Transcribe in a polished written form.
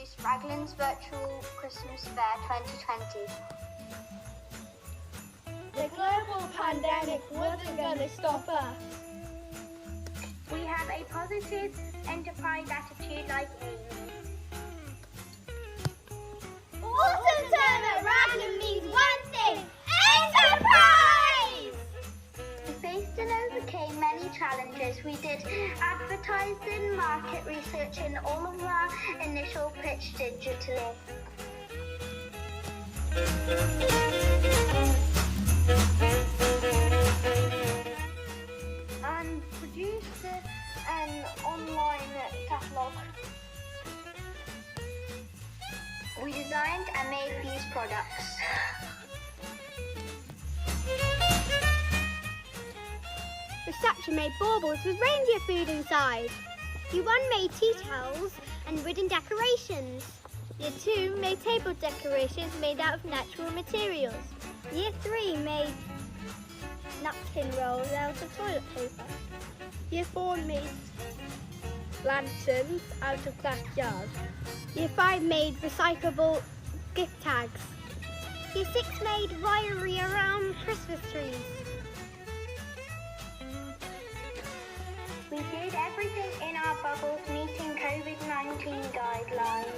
introduced Raglan's virtual Christmas Fair 2020. The global pandemic wasn't going to stop us. We have a positive enterprise attitude like Amy. Autumn term at Raglan means one thing: enterprise! We faced and overcame many challenges. We did advertising, market research, and all of our initial pitch digitally. And produced an online catalogue. We designed and made these products. Reception made baubles with reindeer food inside. Year 1 made tea towels and wooden decorations. Year 2 made table decorations made out of natural materials. Year 3 made napkin rolls out of toilet paper. Year 4 made lanterns out of glass jars. Year 5 made recyclable gift tags. Year 6 made rhai around Christmas trees. We did everything in our bubbles, meeting COVID-19 guidelines.